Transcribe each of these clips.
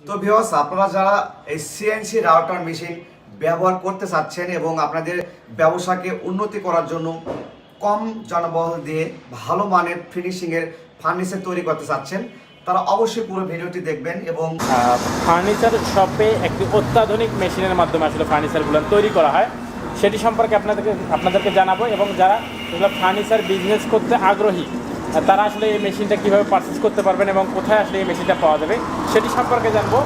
তো ভিউয়ার্স, আপনারা যারা এই সিএনসি রাউটার মেশিন ব্যবহার করতে চাচ্ছেন এবং আপনাদের ব্যবসাকে উন্নতি করার জন্য কম জনবল দিয়ে ভালো মানের ফিনিশিংয়ের ফার্নিচার তৈরি করতে চাচ্ছেন, তারা অবশ্যই পুরো ভিডিওটি দেখবেন। এবং ফার্নিচার শপে একটি অত্যাধুনিক মেশিনের মাধ্যমে আসলে ফার্নিচারগুলো তৈরি করা হয়, সেটি সম্পর্কে আপনাদেরকে জানাবো। এবং যারা এগুলো ফার্নিচার বিজনেস করতে আগ্রহী, তারা আসলে এই মেশিনটা কীভাবে পারচেস করতে পারবেন এবং কোথায় আসলে এই মেশিনটা পাওয়া যাবে সেটি সম্পর্কে জানবো।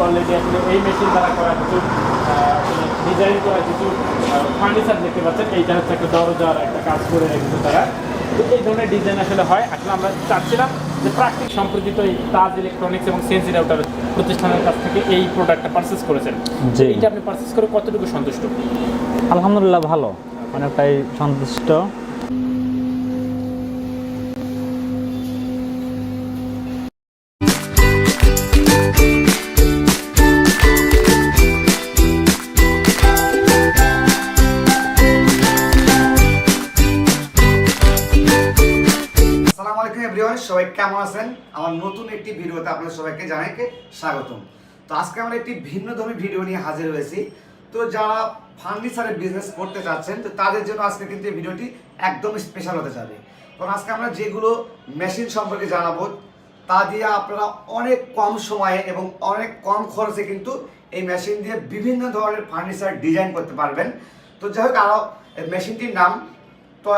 অলরেডি আসলে এই মেশিন দ্বারা করা কিছু ডিজাইন করা কিছু ফার্নিচার দেখতে পাচ্ছেন। এইটা হচ্ছে একটা দরজার একটা কাজ করে রেখেছে তারা। তো এই ধরনের ডিজাইন আসলে হয়। আসলে আমরা চাচ্ছিলাম যে প্রাকৃতিক সম্প্রতিত এই তাজ ইলেকট্রনিক্স এবং সিএনসি রাউটার প্রতিষ্ঠানের কাছ থেকে এই প্রোডাক্টটা পারচেস করেছেন। জি, এইটা আপনি পারচেস করে কতটুকু সন্তুষ্ট? আলহামদুলিল্লাহ ভালো, অনেকটাই সন্তুষ্ট। আসসালামু আলাইকুম এভরিওয়ান, সবাই কেমন আছেন? আমার নতুন একটি ভিডিওতে আপনাদের সবাইকে জানাইকে স্বাগতম। তো আজকে আমরা একটি ভিন্ন ধর্মী ভিডিও নিয়ে হাজির হয়েছি। তো যারা ফার্নিচারের বিজনেস করতে চাচ্ছেন, তো তাদের জন্য আজকে কিন্তু এই ভিডিওটি একদম স্পেশাল হতে যাবে। কারণ আজকে আমরা যেগুলো মেশিন সম্পর্কে জানাবো, তা দিয়ে আপনারা অনেক কম সময়ে এবং অনেক কম খরচে কিন্তু এই মেশিন দিয়ে বিভিন্ন ধরনের ফার্নিচার ডিজাইন করতে পারবেন। তো যাই হোক, আরও মেশিনটির নাম তো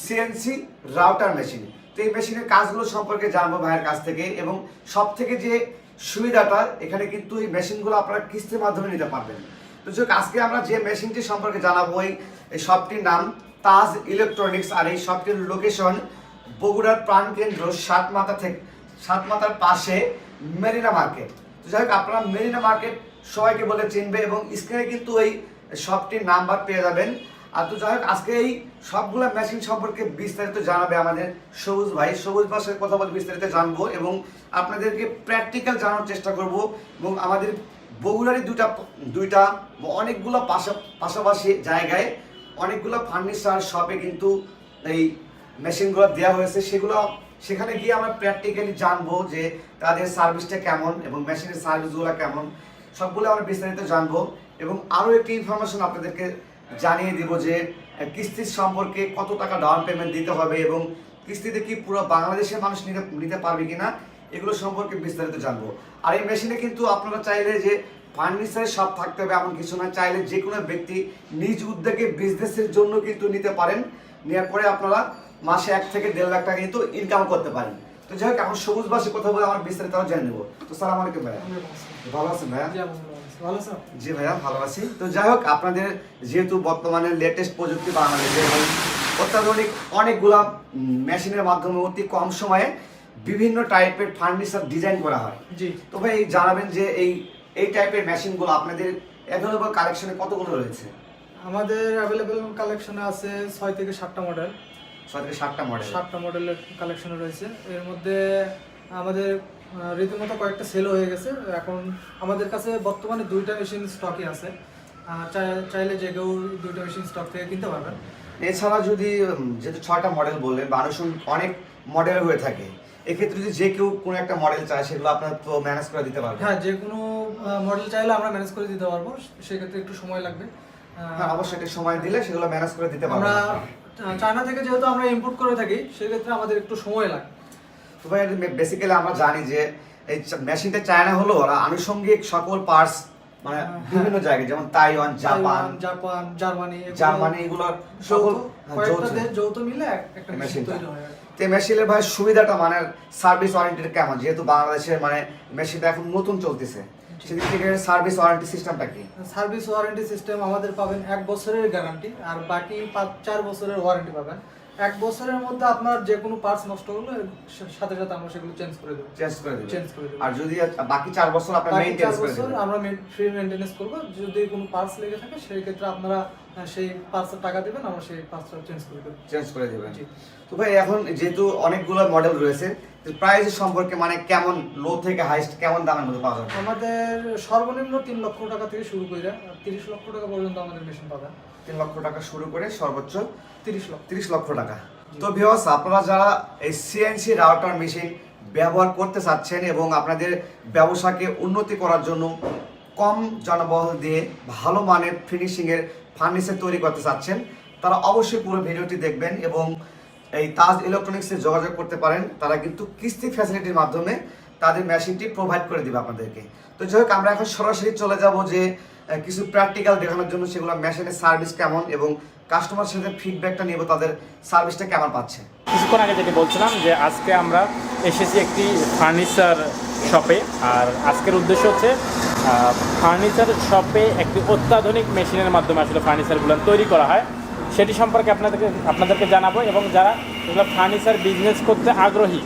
সিএনসি রাউটার মেশিন। তো এই মেশিনের কাজগুলো সম্পর্কে জানবো ভাইয়ের কাছ থেকে। এবং সব থেকে যে সুবিধাটা, এখানে কিন্তু এই মেশিনগুলো আপনারা কিস্তির মাধ্যমে নিতে পারবেন। তো আজকে আমরা যে মেশিনটি সম্পর্কে জানাবো, এই শপটির নাম তাজ ইলেকট্রনিক্স। আর এই শপটির লোকেশন বগুড়ার প্রাণকেন্দ্র সাতমাথার পাশে মেরিনা মার্কেট। তো যাই হোক, আপনারা মেরিনা মার্কেট সবাইকে বলে চিনবে এবং স্ক্রিনে কিন্তু এই শপটির নাম্বার পেয়ে যাবেন। আর তো যাই হোক, আজকে এই সবগুলো মেশিন সম্পর্কে বিস্তারিত জানাবে আমাদের সবুজ ভাই। সবুজ ভাইয়ের সাথে কথা বলে বিস্তারিত জানবো এবং আপনাদেরকে প্র্যাকটিক্যাল জানানোর চেষ্টা করব। এবং আমাদের বগুড়ারই দুইটা অনেকগুলো পাশাপাশি জায়গায় অনেকগুলো ফার্নিচার শপে কিন্তু এই মেশিনগুলো দেওয়া হয়েছে। সেখানে গিয়ে আমরা প্র্যাকটিক্যালি জানবো যে তাদের সার্ভিসটা কেমন এবং মেশিনের সার্ভিসগুলো কেমন, সবগুলো আমরা বিস্তারিত জানবো। এবং আরও একটি ইনফরমেশন আপনাদেরকে জানিয়ে দিব যে কিস্তির সম্পর্কে কত টাকা ডাউন পেমেন্ট দিতে হবে এবং কিস্তিতে কি পুরো বাংলাদেশের মানুষ নিতে পারবে কিনা, এগুলো সম্পর্কে বিস্তারিত জানবো। আর এই মেশিনে কিন্তু আপনারা চাইলে যে ফার্নিচারের শপ থাকতে হবে এমন কিছু না, চাইলে যে কোনো ব্যক্তি নিজ উদ্যোগে বিজনেসের জন্য কিন্তু নিতে পারেন। নেওয়ার পরে আপনারা মাসে 1 থেকে 1.5 লাখ টাকা কিন্তু ইনকাম করতে পারেন। তো যাই হোক, এখন সবুজ বাসী কথা বলে আমার বিস্তারিত জেনে নেবো। তো সালাম আলাইকুম ভাইয়া, ভালো আছেন ভাইয়া? জি ভাইয়া, ভালো আছি। তো যাই হোক, আপনাদের যেহেতু বর্তমানে লেটেস্ট প্রযুক্তি বাংলাদেশে এবং অত্যাধুনিক অনেকগুলা মেশিনের মাধ্যমে অতি কম সময়ে বিভিন্ন টাইপের ফার্নিচার ডিজাইন করা হয়। জি। তো ভাই জানাবেন যে এই টাইপের মেশিনগুলো আপনাদের অ্যাভেলেবল কালেকশনে কতগুলো রয়েছে? আমাদের অ্যাভেলেবল কালেকশনে আছে 6 থেকে 7টা মডেল। 6 থেকে 7টা মডেল। 7টা মডেলের কালেকশনে রয়েছে। এর মধ্যে আমাদের রীতিমতো কয়েকটা সেল হয়ে গেছে। এখন আমাদের কাছে বর্তমানে 2টা মেশিন স্টকে আছে। চাইলে যে কেউ 2টা মেশিন স্টক থেকে কিনতে পারবেন। এছাড়া যদি যেহেতু 6টা মডেল বললেন, মানুষ অনেক মডেল হয়ে থাকে, এক্ষেত্রে যদি যে কেউ কোনো একটা মডেল চায়, সেগুলো আপনার তো ম্যানেজ করে দিতে পারবেন? হ্যাঁ, যে কোনো মডেল চাইলে আমরা ম্যানেজ করে দিতে পারবো। সেক্ষেত্রে একটু সময় লাগবে। হ্যাঁ, অবশ্যই একটা সময় দিলে সেগুলো ম্যানেজ করে দিতে পারবেন। আমরা চায়না থেকে যেহেতু আমরা ইম্পোর্ট করে থাকি, সেক্ষেত্রে আমাদের একটু সময় লাগে। তো ভাই, বেসিক্যালি আমরা জানি যে এই মেশিনটা চায়না হলো, ওরা আনুষঙ্গিক সকল পার্টস মানে বিভিন্ন জায়গায়, যেমন তাইওয়ান, জাপান, জার্মানি এগুলো সকল কয়েকটা দেশ যৌথ মিলে একটা মেশিন তৈরি হয়। তো মেশিনের ভাই সুবিধাটা মানে সার্ভিস ওয়ারেন্টিটা কেমন? যেহেতু বাংলাদেশের মানে মেশিনটা এখন নতুন চলতেছে, সেদিক থেকে সার্ভিস ওয়ারেন্টি সিস্টেমটা কি? সার্ভিস ওয়ারেন্টি সিস্টেম আমাদের পাবেন 1 বছরের গ্যারান্টি, আর বাকি 4 বছরের ওয়ারেন্টি পাবেন। 1 বছরের মধ্যে আপনার যে কোনো পার্টস নষ্ট হলে সাথে সাথে আমরা সেগুলো চেঞ্জ করে দেব। আর যদি বাকি 4 বছর আপনারা মেইনটেনেন্স করে দেবেন, আমরা ফ্রি মেইনটেনেন্স করব। যদি কোনো পার্টস লেগে থাকে, সেই ক্ষেত্রে আপনারা সেই পার্টসের টাকা দিবেন, আমরা সেই পার্টসটা চেঞ্জ করে দেব। তো ভাই, এখন যেহেতু অনেকগুলো মডেল রয়েছে, প্রাইস সম্পর্কে মানে কেমন লো থেকে হাইস্ট কেমন দামের মধ্যে পাওয়া যাবে? আমাদের সর্বনিম্ন 3 লক্ষ টাকা থেকে শুরু করে 30 লক্ষ টাকা পর্যন্ত আমাদের মেশিন পাবেন। 3 লক্ষ টাকা শুরু করে সর্বোচ্চ 30 লক্ষ। 30 লক্ষ টাকা। তো ভিউয়ার্স, আপনারা যারা এই সিএনসি রাউটার মেশিন ব্যবহার করতে চাচ্ছেন এবং আপনাদের ব্যবসাকে উন্নতি করার জন্য কম জনবল দিয়ে ভালো মানের ফিনিশিংয়ের ফার্নিচার তৈরি করতে চাচ্ছেন, তারা অবশ্যই পুরো ভিডিওটি দেখবেন এবং এই তাজ ইলেকট্রনিক্সে যোগাযোগ করতে পারেন। তারা কিন্তু কিস্তি ফ্যাসিলিটির মাধ্যমে তাদের মেশিনটি প্রোভাইড করে দেবে আপনাদেরকে। তো যাই হোক, আমরা এখন সরাসরি চলে যাব যে কিছু প্র্যাকটিক্যাল দেখানোর জন্য সেগুলো মেশিনের সার্ভিস কেমন এবং কাস্টমার সাথে ফিডব্যাকটা নিব, তাদের সার্ভিসটা কেমন পাচ্ছে। কিছুক্ষণ আগে যেটি বলছিলাম যে আজকে আমরা এসেছি একটি ফার্নিচার শপে, আর আজকের উদ্দেশ্য হচ্ছে ফার্নিচার শপে একটি অত্যাধুনিক মেশিনের মাধ্যমে আসলে ফার্নিচারগুলো তৈরি করা হয় সেটি সম্পর্কে আপনাদেরকে জানাবো, এবং যারা এগুলো ফার্নিচার বিজনেস করতে আগ্রহী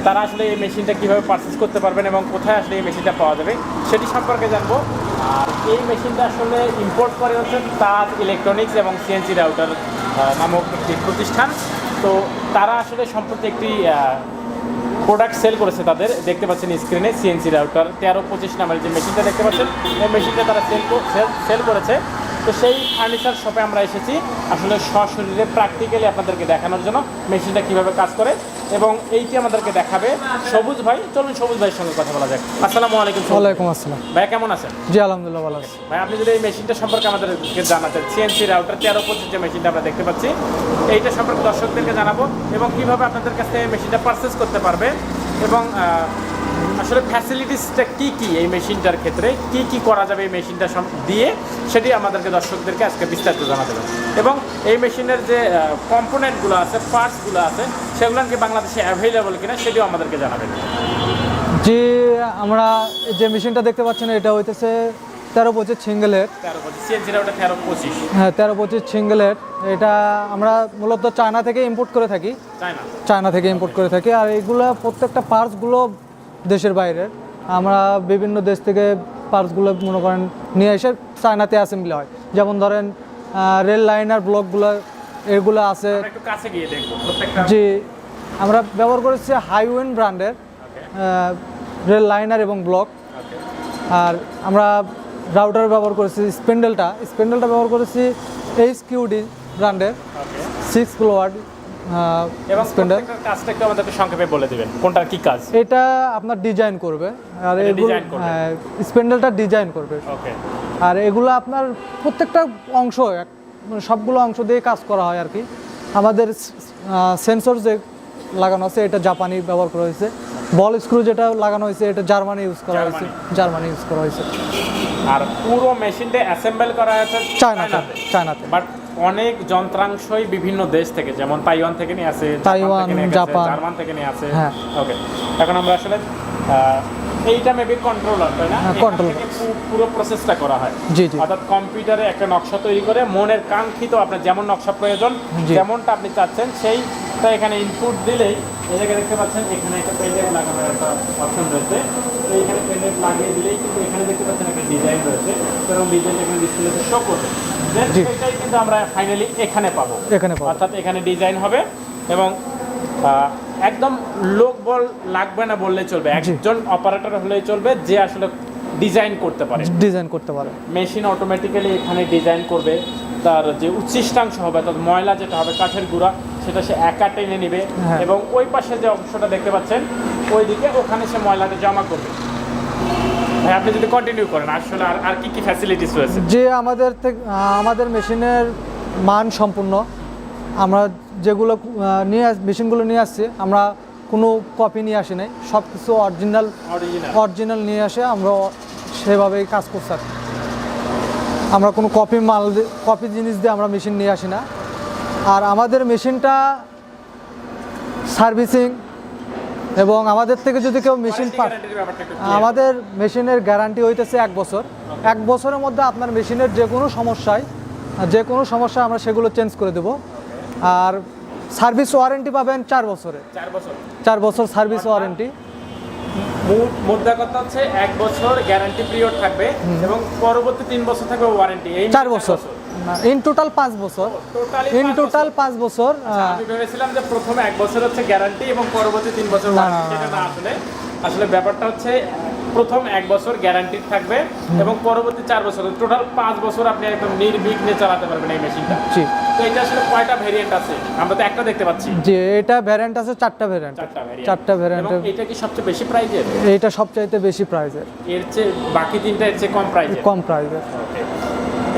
তারা আসলে এই মেশিনটা কীভাবে পারচেস করতে পারবেন এবং কোথায় আসলে এই মেশিনটা পাওয়া যাবে সেটি সম্পর্কে জানবো। আর এই মেশিনটা আসলে ইম্পোর্ট করে হচ্ছে তাজ ইলেকট্রনিক্স এবং সিএনসি রাউটার নামক একটি প্রতিষ্ঠান। তো তারা আসলে সম্প্রতি একটি প্রোডাক্ট সেল করেছে, তাদের দেখতে পাচ্ছেন স্ক্রিনে সিএনসি রাউটার 1325 নামের যে মেশিনটা দেখতে পাচ্ছেন, এই মেশিনটা তারা সেল করেছে। তো সেই ফার্নিচার শপে আমরা এসেছি আসলে সশরীরে প্র্যাকটিক্যালি আপনাদেরকে দেখানোর জন্য মেশিনটা কীভাবে কাজ করে, এবং এইটি আমাদেরকে দেখাবে সবুজ ভাই। চলুন সবুজ ভাইয়ের সঙ্গে কথা বলা যাক। আসসালামু আলাইকুম। ওয়ালাইকুম আসসালাম। ভাই কেমন আছেন? জি আলহামদুলিল্লাহ ভালো আছি। ভাই আপনি যদি এই মেশিনটা সম্পর্কে আমাদেরকে জানাতেন, সিএনসি রাউটার 1325 যে মেশিনটা আমরা দেখতে পাচ্ছি, এইটা সম্পর্কে দর্শকদেরকে জানাবো এবং কীভাবে আপনাদের কাছ থেকে এই মেশিনটা পারচেস করতে পারবে এবং আসলে ফ্যাসিলিটিসটা কী কী এই মেশিনটার ক্ষেত্রে কী কী করা যাবে এই মেশিনটা দিয়ে, সেটি আমাদেরকে দর্শকদেরকে আজকে বিস্তারিত জানাতে হবে। এবং এই মেশিনের যে কম্পোনেন্টগুলো আছে, পার্টসগুলো আছে, সেগুলো কি বাংলাদেশে অ্যাভেলেবল কিনা সেটিও আমাদেরকে জানাবেন। যে আমরা যে মেশিনটা দেখতে পাচ্ছেন এটা হইতেছে 1325 সিঙ্গেলের। 1325 সিএনসি রাউটার 1325। হ্যাঁ 1325 সিঙ্গেলের। এটা আমরা মূলত চায়না থেকে ইম্পোর্ট করে থাকি। চায়না থেকে ইম্পোর্ট করে থাকি। আর এইগুলো প্রত্যেকটা পার্টসগুলো দেশের বাইরের। আমরা বিভিন্ন দেশ থেকে পার্টসগুলো মনে করেন নিয়ে এসে চায়নাতে অ্যাসেম্বলি হয়। যেমন ধরেন রেল লাইনার ব্লকগুলো এগুলো আছে। একটু কাছে গিয়ে দেখব প্রত্যেকটা। জি, আমরা ব্যবহার করেছি হাইওয়েন ব্র্যান্ডের রেল লাইনার এবং ব্লক। আর আমরা রাউটার ব্যবহার করেছি স্পেন্ডেলটা ব্যবহার করেছি HQD ব্র্যান্ডের 6 কিলোওয়াট স্পেন্ডেল। কাজটা একটু আমাদেরকে সংক্ষেপে বলে দিবেন, কোনটার কি কাজ? এটা আপনার ডিজাইন করবে, আর এগুলো স্পেন্ডেলটা ডিজাইন করবে। ওকে। আর এগুলো আপনার প্রত্যেকটা অংশ সবগুলো অংশ দিয়ে কাজ করা হয় আর কি। আমাদের সেন্সর যে লাগানো আছে এটা জাপানি ব্যবহার করা হয়েছে। বল স্ক্রু যেটা লাগানো হয়েছে এটা জার্মানি ইউজ করা হয়েছে। আর পুরো মেশিনটা অ্যাসেম্বল করা হয়েছে চায়নাতে। বাট অনেক যন্ত্রাংশই বিভিন্ন দেশ থেকে, যেমন তাইওয়ান থেকে নিয়ে আসে, তাইওয়ান, জাপান, জার্মান থেকে নিয়ে আসে। হ্যাঁ। ওকে, এখন আমরা আসলে এইটা মেবি কন্ট্রোলার, তাই না? কন্ট্রোলার পুরো প্রসেসটা করা হয়। জি। অর্থাৎ কম্পিউটারে একটা নকশা তৈরি করে মনের কাঙ্ক্ষিত আপনার যেমন নকশা প্রয়োজন, যেমনটা আপনি চাচ্ছেন সেইটা এখানে ইনপুট দিলেই, এই জায়গায় দেখতে পাচ্ছেন এখানে একটা পেনড্রাইভ লাগানোর একটা অপশন রয়েছে। তো এখানে পেনড্রাইভ লাগিয়ে দিলেই কিন্তু এখানে দেখতে পাচ্ছেন একটা ডিজাইন রয়েছে, এবং ডিজাইন এখানে ডিসপ্লেতে শো করবে। দেন সেটাই কিন্তু আমরা ফাইনালি এখানে পাবো। অর্থাৎ এখানে ডিজাইন হবে এবং একদম লোক বল লাগবে না বললে চলবে, একজন অপারেটর হলেই চলবে যে আসলে ডিজাইন করতে পারে। মেশিন অটোমেটিক্যালি এখানে ডিজাইন করবে। তার যে উচ্ছিষ্টাংশ হবে, অর্থাৎ ময়লা যেটা হবে কাঠের গুঁড়া, সেটা সে একা টেনে নেবে এবং ওই পাশে যে অংশটা দেখতে পাচ্ছেন ওই দিকে ওখানে সে ময়লাটা জমা করবে। ভাই আপনি যদি কন্টিনিউ করেন আসলে আর কি ফ্যাসিলিটিস রয়েছে? যে আমাদের মেশিনের মান সম্পূর্ণ। আমরা যেগুলো মেশিনগুলো নিয়ে আসছি, আমরা কোনো কপি নিয়ে আসি নাই, সব কিছু অরিজিনাল নিয়ে আসে। আমরা সেভাবেই কাজ করছি। আমরা কোনো কপি জিনিস দিয়ে আমরা মেশিন নিয়ে আসি না। আর আমাদের মেশিনটা সার্ভিসিং এবং আমাদের থেকে যদি কেউ মেশিন আমাদের মেশিনের গ্যারান্টি হইতেছে 1 বছর। 1 বছরের মধ্যে আপনার মেশিনের যে কোনো সমস্যা আমরা সেগুলো চেঞ্জ করে দেব। আর সার্ভিস ওয়ারেন্টি পাবেন 4 বছরে। 4 বছর সার্ভিস ওয়ারেন্টি। মুদ্রা কথা হচ্ছে 1 বছর গ্যারান্টি পিরিয়ড থাকবে এবং পরবর্তী 3 বছর থাকবে ওয়ারেন্টি। 4 বছর ইন টোটাল 5 বছর। আমি ভেবেছিলাম যে প্রথমে 1 বছর হচ্ছে গ্যারান্টি এবং পরবর্তী 3 বছর ওয়ারেন্টি। সেটা না, আসলে ব্যাপারটা হচ্ছে প্রথম 1 বছর গ্যারান্টি থাকবে এবং পরবর্তী 4 বছর, টোটাল 5 বছর আপনি একদম নির্বিঘ্নে চালাতে পারবেন এই মেশিনটা। জি। তো এটা আসলে কয়টা ভেরিয়েন্ট আছে? আমরা তো একটা দেখতে পাচ্ছি। যে এটা ভ্যারিয়েন্ট আছে 4টা ভ্যারিয়েন্ট। 4টা ভ্যারিয়েন্ট। এবং এটা কি সবচেয়ে বেশি প্রাইজের? এইটা সবচাইতে বেশি প্রাইজের। এর চেয়ে বাকি তিনটা এর চেয়ে কম প্রাইজের? কম প্রাইজের।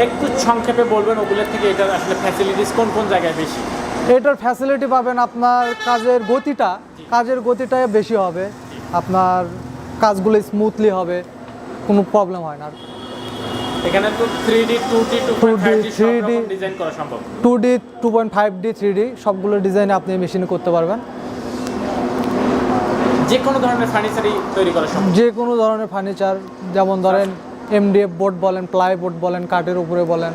একটু সংক্ষেপে বলবেন ওগুলোর থেকে এটার আসলে ফ্যাসিলিটিস কোন কোন জায়গায় বেশি? এটার ফ্যাসিলিটি পাবেন আপনার কাজের গতিটা বেশি হবে, আপনার কাজগুলো স্মুথলি হবে, কোনো প্রবলেম হয় না। এখানে তো 3D 2D 2.5D সব রকম ডিজাইন করা সম্ভব। 2D 2.5D 3D সবগুলো ডিজাইন আপনি মেশিনে করতে পারবেন। যে কোনো ধরনের ফার্নিচারই তৈরি করা সম্ভব? যে কোনো ধরনের ফার্নিচার, যেমন ধরেন MDF বোর্ড বলেন, প্লাই বোর্ড বলেন, কাঠের উপরে বলেন,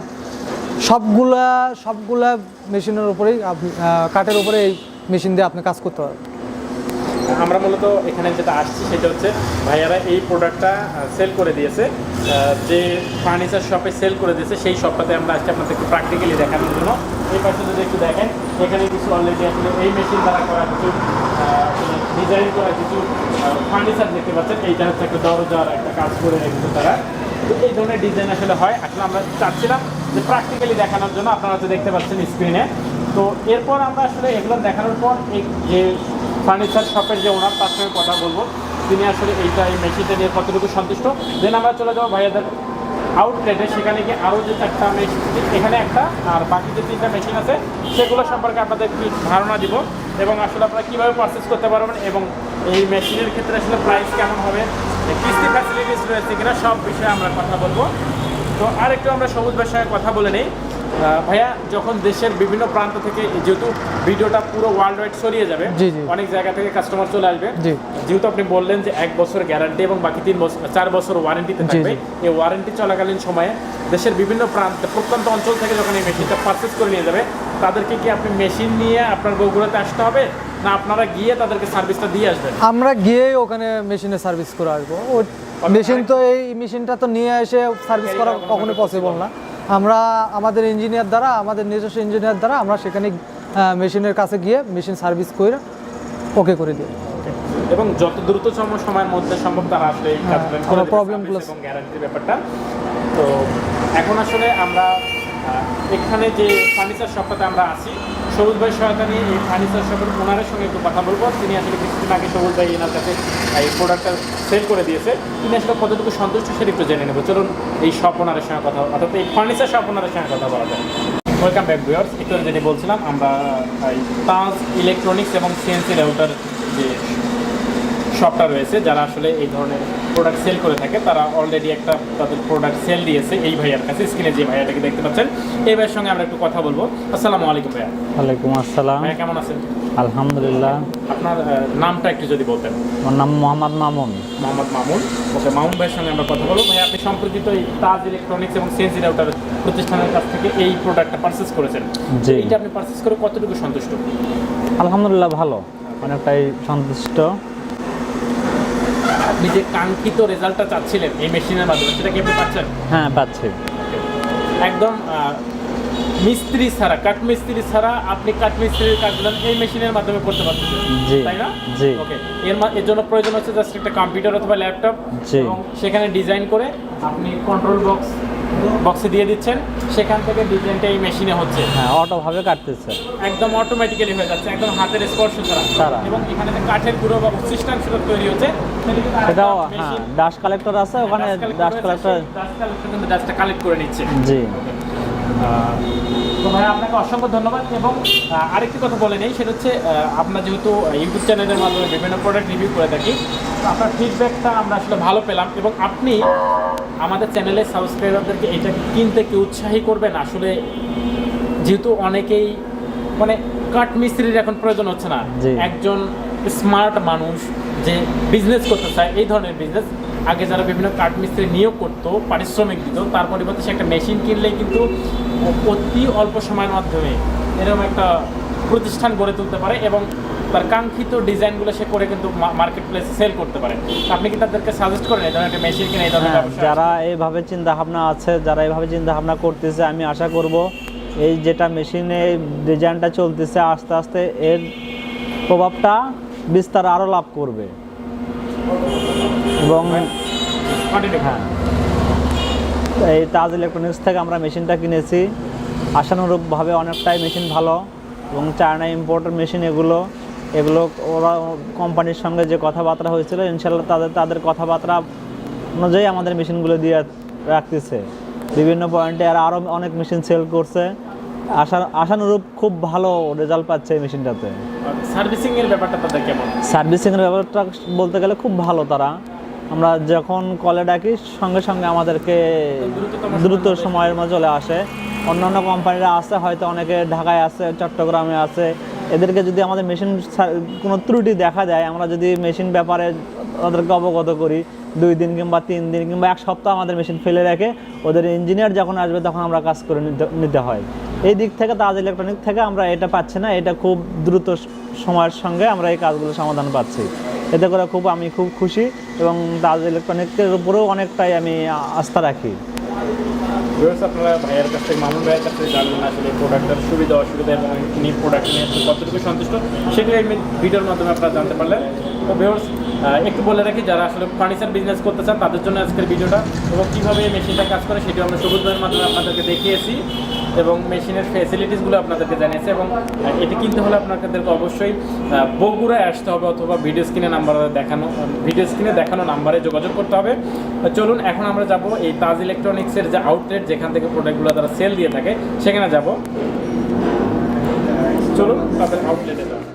সবগুলা মেশিনের উপরেই কাঠের উপরে এই মেশিন দিয়ে আপনি কাজ করতে পারবেন। আমরা মূলত এখানে যেটা আসছি সেটা হচ্ছে ভাইয়ারা এই প্রোডাক্টটা সেল করে দিয়েছে, যে ফার্নিচার শপে সেল করে দিয়েছে সেই শপটাতে আমরা আসছি আপনাদেরকে প্র্যাকটিক্যালি দেখানোর জন্য। এই পাশে যদি একটু দেখেন, এখানে কিছু অলরেডি আসলে এই মেশিন দ্বারা করা কিছু ডিজাইন করা কিছু ফার্নিচার দেখতে পাচ্ছেন। এইটা হচ্ছে একটা দরজার একটা কাজ করে রেখেছে তারা। তো এই ধরনের ডিজাইন আসলে হয়। আসলে আমরা চাচ্ছিলাম যে প্র্যাকটিক্যালি দেখানোর জন্য, আপনারা হয়তো দেখতে পাচ্ছেন স্ক্রিনে। তো এরপর আমরা আসলে এগুলো দেখানোর পর এই যে ফার্নিচার শপের যে ওনার, তার সঙ্গে কথা বলবো তিনি আসলে এই মেশিনটা নিয়ে কতটুকু সন্তুষ্ট। দেন আমরা চলে যাবো ভাইয়াদের আউটলেটে, সেখানে গিয়ে আরও যে 4টা মেশিন, এখানে একটা আর বাকি যে 3টা মেশিন আছে সেগুলো সম্পর্কে আপনাদের একটু ধারণা দিব এবং আসলে আপনারা কীভাবে পারচেস করতে পারবেন এবং এই মেশিনের ক্ষেত্রে আসলে প্রাইস কেমন হবে, কিস্তি ফ্যাসিলিটিস রয়েছে কিনা, সব বিষয়ে আমরা কথা বলবো। তো আরেকটু আমরা সবুজ ভাইয়ের সঙ্গে কথা বলে নিই। ভাইয়া, যখন দেশের বিভিন্ন প্রান্ত থেকে, যেহেতু ভিডিওটা পুরো ওয়ার্ল্ড ওয়াইড ছড়িয়ে যাবে, অনেক জায়গা থেকে কাস্টমার চলে আসবে, যেহেতু আপনি বললেন যে 1 বছর গ্যারান্টি এবং বাকি 4 বছর ওয়ারেন্টিতে থাকবে, এই ওয়ারেন্টি চলাকালীন সময়ে দেশের বিভিন্ন প্রান্তে, প্রত্যন্ত অঞ্চল থেকে যখন এই মেশিনটা পারচেস করে নিয়ে যাবে, তাদেরকে কি আপনি মেশিন নিয়ে আপনার বগুড়াতে আসতে হবে, না আপনারা গিয়ে তাদেরকে সার্ভিসটা দিয়ে আসবেন? আমরা গিয়েই ওখানে মেশিনে সার্ভিস করে আসবো। মেশিন তো এই মেশিনটা তো নিয়ে এসে সার্ভিস করা কখনোই পসিবল না। আমরা আমাদের নিজস্ব ইঞ্জিনিয়ার দ্বারা আমরা সেখানে মেশিনের কাছে গিয়ে মেশিন সার্ভিস করে ওকে করে দিই এবং যত দ্রুততম সময়ের মধ্যে সম্ভব তারা আসলে এই কাজগুলো করে দেবে, প্রবলেমগুলো এবং গ্যারান্টির ব্যাপারটা। তো এখন আসলে আমরা এখানে যে ফার্নিচার শপটাতে আমরা আছি, সবুজ ভাই সহায়তা নিয়ে এই ফার্নিচার শপের ওনারের সঙ্গে একটু কথা বলবো। তিনি আসলে কিছুদিন আগে সবুজ ভাই এনার কাছে এই প্রোডাক্টটা সেল করে দিয়েছে, তিনি আসলে কতটুকু সন্তুষ্ট সেটা একটু জেনে নেবো। চলুন এই শপ ওনারের সঙ্গে কথা, অর্থাৎ এই ফার্নিচার শপ ওনারের সঙ্গে কথা বলা যায়। Welcome back viewers. একটু যেটি বলছিলাম, আমরা তাজ ইলেকট্রনিক্স এবং সিএনসি রাউটার যে শপটা রয়েছে, যারা আসলে এই ধরনের প্রোডাক্ট সেল করে থাকে, তারা অলরেডি একটা তাদের প্রোডাক্ট সেল দিয়েছে এই ভাইয়ার কাছে। স্ক্রিনে যে ভাইয়াটাকে দেখতে পাচ্ছেন, এই ভাইয়ের সঙ্গে আমরা একটু কথা বলবো। আসসালামু আলাইকুম ভাইয়া। ওয়ালাইকুম আসসালাম। ভাইয়া কেমন আছেন? আলহামদুলিল্লাহ। আপনার নামটা একটু যদি বলতেন। আমার নাম মোহাম্মদ মামুন। মোহাম্মদ মামুন। ওকে, মামুন ভাইয়ের সঙ্গে আমরা কথা বলবো। ভাইয়া, আপনি সম্পর্কিত এই তাজ ইলেকট্রনিক্স এবং সিএনসি রাউটার প্রতিষ্ঠানের কাছ থেকে এই প্রোডাক্টটা পারচেস করেছেন। জি। এইটা আপনি পারচেস করে কতটুকু সন্তুষ্ট? আলহামদুলিল্লাহ ভালো, অনেকটাই সন্তুষ্ট। আপনি যে কাঙ্ক্ষিত রেজাল্টটা চাচ্ছিলেন এই মেশিনের মাধ্যমে, সেটা কি আপনি পাচ্ছেন? হ্যাঁ, পাচ্ছি। একদম মিস্ত্রি ছাড়া, কাঠ মিস্ত্রি ছাড়া আপনি কাঠ মিস্ত্রির কাজগুলো এই মেশিনের মাধ্যমে করতে পারতেছেন, জি। তাই না? জি। ওকে, এর জন্য প্রয়োজন হচ্ছে জাস্ট একটা কম্পিউটার অথবা ল্যাপটপ, জি। এবং সেখানে ডিজাইন করে আপনি কন্ট্রোল বক্সে দিয়ে দিচ্ছেন, সেখান থেকে ডিজাইনটা এই মেশিনে হচ্ছে। হ্যাঁ, অটোভাবে কাটতেছে, একদম অটোমেটিক্যালি হয়ে যাচ্ছে, একদম হাতের স্পর্শ ছাড়া। এবং এখানে যে কাঠের গুঁড়ো বা সিস্টেম সেটা তৈরি হচ্ছে, সেটাও হ্যাঁ, ডাস্ট কালেক্টর আছে ওখানে, ডাস্ট কালেক্টর কিন্তু ডাস্টটা কালেক্ট করে নিচ্ছে। জি। তো ভাই, আপনাকে অসংখ্য ধন্যবাদ। এবং আরেকটি কথা বলে নেই, সেটা হচ্ছে আপনার যেহেতু ইউটিউব চ্যানেলের মাধ্যমে বিভিন্ন প্রোডাক্ট রিভিউ করে থাকি, তো আপনার ফিডব্যাকটা আমরা আসলে ভালো পেলাম এবং আপনি আমাদের চ্যানেলের সাবস্ক্রাইবারদেরকে এটা কিনতে কি উৎসাহী করবেন। আসলে যেহেতু অনেকেই মানে কাঠ মিস্ত্রির এখন প্রয়োজন হচ্ছে না, একজন স্মার্ট মানুষ যে বিজনেস করতে চায়, এই ধরনের বিজনেস, আগে যারা বিভিন্ন কাঠ মিস্ত্রি নিয়োগ করতো, পারিশ্রমিক দিত, তার পরিবর্তে সে একটা মেশিন কিনলেই কিন্তু অতি অল্প সময়ের মাধ্যমে এরকম একটা প্রতিষ্ঠান গড়ে তুলতে পারে এবং তার কাঙ্ক্ষিত ডিজাইনগুলো সে করে কিন্তু মার্কেট প্লেসে সেল করতে পারে। আপনি কি তাদেরকে সাজেস্ট করেন এই ধরনের একটা মেশিন কিনে? এই ধরনের যারা এইভাবে চিন্তা ভাবনা আছে, যারা এইভাবে চিন্তা ভাবনা করতেছে, আমি আশা করব এই যেটা মেশিনে ডিজাইনটা চলতেছে, আস্তে আস্তে এর প্রভাবটা বিস্তার আরও লাভ করবে এবং হ্যাঁ, এই তাজ ইলেকট্রনিক্স থেকে আমরা মেশিনটা কিনেছি। আশানুরূপভাবে অনেকটাই মেশিন ভালো এবং চায়না ইম্পোর্টের মেশিন এগুলো ওরা কোম্পানির সঙ্গে যে কথাবার্তা হয়েছিল ইনশাল্লাহ তাদের কথাবার্তা অনুযায়ী আমাদের মেশিনগুলো দিয়ে রাখতেছে। বিভিন্ন পয়েন্টে আরও অনেক মেশিন সেল করছে। আশানুরূপ খুব ভালো রেজাল্ট পাচ্ছে এই মেশিনটাতে। সার্ভিসিংয়ের ব্যাপারটা তাদের কেমন? সার্ভিসিংয়ের ব্যাপারটা বলতে গেলে খুব ভালো তারা। আমরা যখন কলে ডাকি সঙ্গে সঙ্গে আমাদেরকে দ্রুত সময়ের মধ্যে চলে আসে। অন্যান্য কোম্পানিরা আছে, হয়তো অনেকে ঢাকায় আছে, চট্টগ্রামে আছে, এদেরকে যদি আমাদের মেশিন কোনো ত্রুটি দেখা যায়, আমরা যদি মেশিন ব্যাপারে তাদেরকে অবগত করি 2 দিন কিংবা 3 দিন কিংবা 1 সপ্তাহ আমাদের মেশিন ফেলে রেখে ওদের ইঞ্জিনিয়ার যখন আসবে তখন আমরা কাজ করে নিতে হয়। এই দিক থেকে তাজ ইলেকট্রনিক থেকে আমরা এটা পাচ্ছি না, এটা খুব দ্রুত সময়ের সঙ্গে আমরা এই কাজগুলো সমাধান পাচ্ছি। এতে করে আমি খুব খুশি এবং তাজ ইলেকট্রনিকের উপরেও অনেকটাই আমি আস্থা রাখি। আপনারা ভাইয়ের কাছ থেকে, মামুন ভাইয়ের কাছ থেকে জানলেন আসলে প্রোডাক্টের সুবিধা অসুবিধা এবং তিনি প্রোডাক্ট নিয়ে কতটুকু সন্তুষ্ট সেগুলো এই ভিডিওর মাধ্যমে আপনারা জানতে পারলেন। তো ভিউয়ার্স, একটু বলে রাখি, যারা আসলে ফার্নিচার বিজনেস করতে চান তাদের জন্য আজকের ভিডিওটা, এবং কীভাবে এই মেশিনটা কাজ করে সেটাও আমরা সবুজ ভাইয়ের মাধ্যমে আপনাদেরকে দেখিয়েছি এবং মেশিনের ফ্যাসিলিটিসগুলো আপনাদেরকে জানিয়েছি। এবং এটি কিনতে হলে আপনাদেরকে অবশ্যই বগুড়ায় আসতে হবে অথবা ভিডিও স্ক্রিনে দেখানো নাম্বারে যোগাযোগ করতে হবে। চলুন এখন আমরা যাব এই তাজ ইলেকট্রনিক্সের যে আউটলেট, যেখান থেকে প্রোডাক্টগুলো তারা সেল দিয়ে থাকে, সেখানে যাব। চলুন তাদের আউটলেটে যাব।